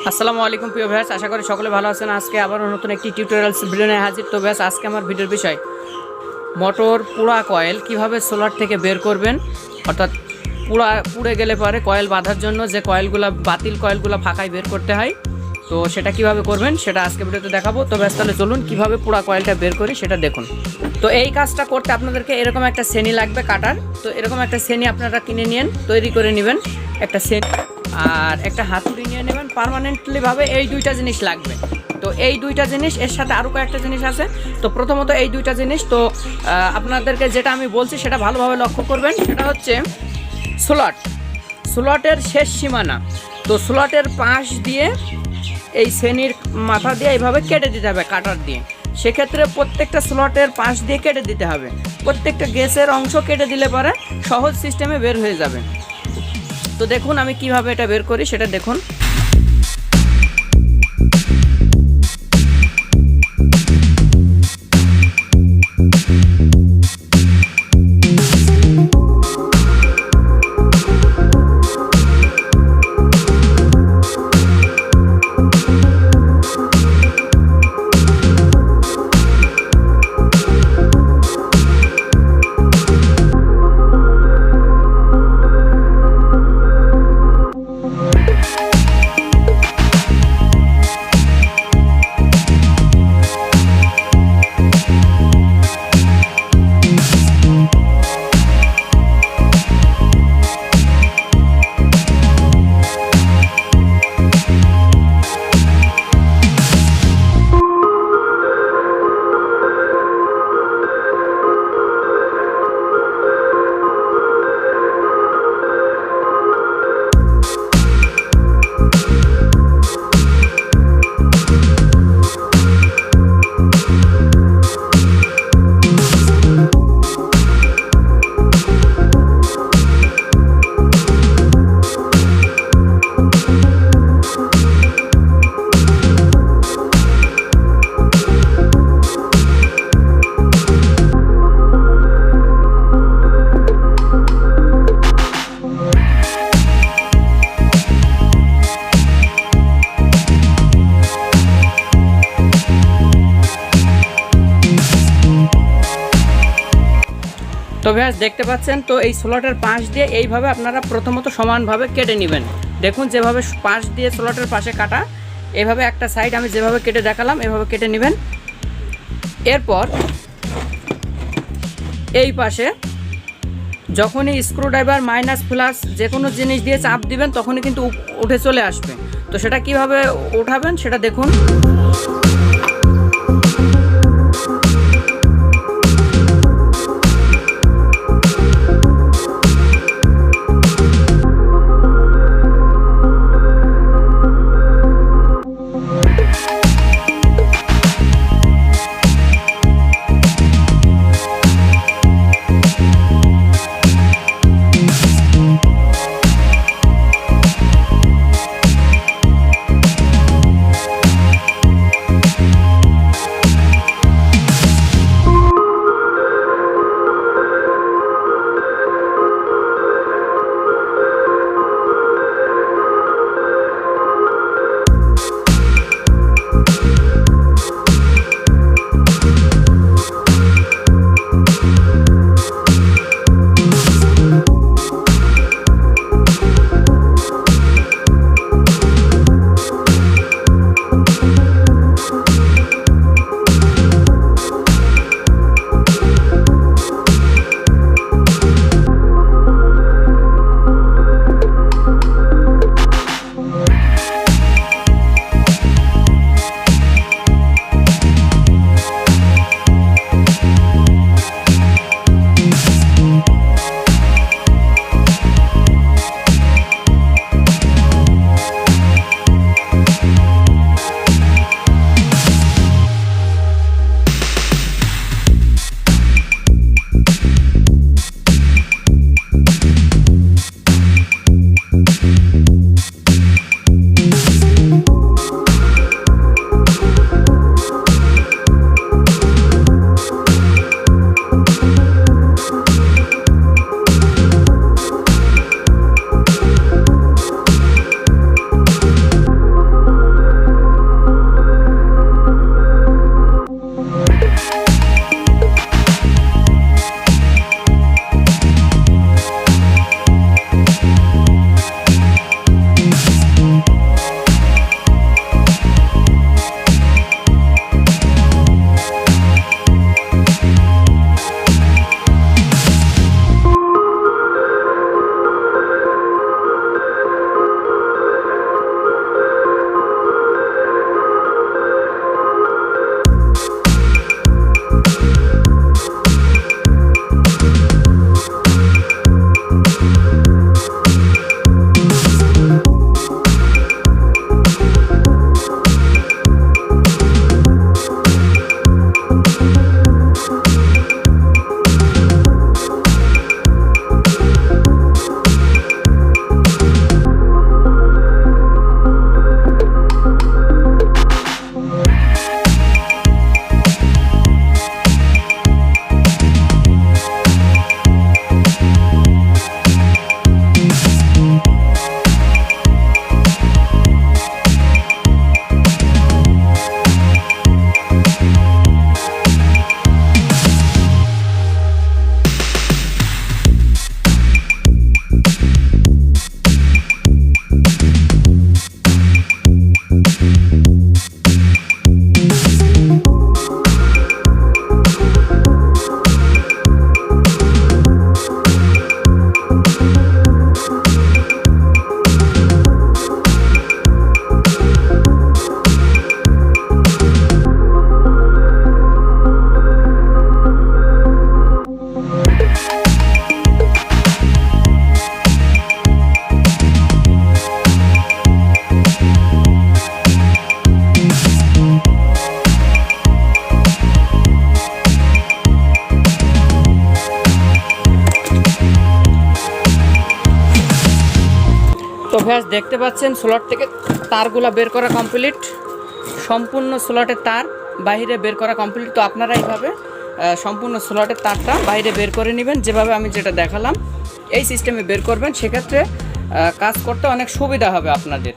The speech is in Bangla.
আসসালামু আলাইকুম প্রিয় ভাইস, আশা করি সকলে ভালো আছেন। আজকে আবার নতুন একটি টিউটোরিয়ালস ভিডিও নিয়ে হাজির। তো ভাইস, আজকে আমার ভিডিওর বিষয় মোটর পুড়া কয়েল কিভাবে সোলার থেকে বের করবেন, অর্থাৎ পুড়ে গেলে পরে কয়েল বাঁধার জন্য যে কয়েলগুলো বাতিল কয়েলগুলো ফাঁকায় বের করতে হয়, তো সেটা কিভাবে করবেন সেটা আজকে ভিডিওতে দেখাবো। তো ভাইস, তাহলে চলুন কিভাবে পুড়া কয়েলটা বের করি সেটা দেখুন। তো এই কাজটা করতে আপনাদেরকে এরকম একটা শ্রেণী লাগবে কাটার। তো এরকম একটা শ্রেণী আপনারা কিনে নিন, তৈরি করে নেবেন একটা শ্রেণী, আর একটা হাতুড়ি নিয়ে নেবেন পার্মানেন্টলিভাবে। এই দুইটা জিনিস লাগবে। তো এই দুইটা জিনিস, এর সাথে আরও কয়েকটা জিনিস আছে। তো প্রথমত এই দুইটা জিনিস, তো আপনাদেরকে যেটা আমি বলছি সেটা ভালোভাবে লক্ষ্য করবেন। সেটা হচ্ছে স্লটের শেষ সীমানা। তো স্লটের পাশ দিয়ে এই শ্রেণীর মাথা দিয়ে এইভাবে কেটে দিতে হবে কাটার দিয়ে। সেক্ষেত্রে প্রত্যেকটা স্লটের পাশ দিয়ে কেটে দিতে হবে। প্রত্যেকটা গ্যাসের অংশ কেটে দিলে পরে সহজ সিস্টেমে বের হয়ে যাবে। তো দেখুন আমি কিভাবে এটা বের করি সেটা দেখুন। তো ভাইয়া দেখতে পাচ্ছেন, তো এই স্লটের পাশ দিয়ে এইভাবে আপনারা প্রথমত সমানভাবে কেটে নেবেন। দেখুন যেভাবে পাশ দিয়ে স্লটের পাশে কাটা, এভাবে একটা সাইড আমি যেভাবে কেটে দেখালাম এভাবে কেটে নেবেন। এরপর এই পাশে যখনই স্ক্রুড্রাইভার মাইনাস প্লাস যে কোনো জিনিস দিয়ে চাপ দিবেন তখনই কিন্তু উঠে চলে আসবে। তো সেটা কিভাবে উঠাবেন সেটা দেখুন। ভিউয়ার্স দেখতে পাচ্ছেন স্লট থেকে তারগুলো বের করা কমপ্লিট, সম্পূর্ণ স্লটের তার বাইরে বের করা কমপ্লিট। তো আপনারা এইভাবে সম্পূর্ণ স্লটের তারটা বাইরে বের করে নেবেন, যেভাবে আমি যেটা দেখালাম এই সিস্টেমে বের করবেন, সেক্ষেত্রে কাজ করতে অনেক সুবিধা হবে আপনাদের।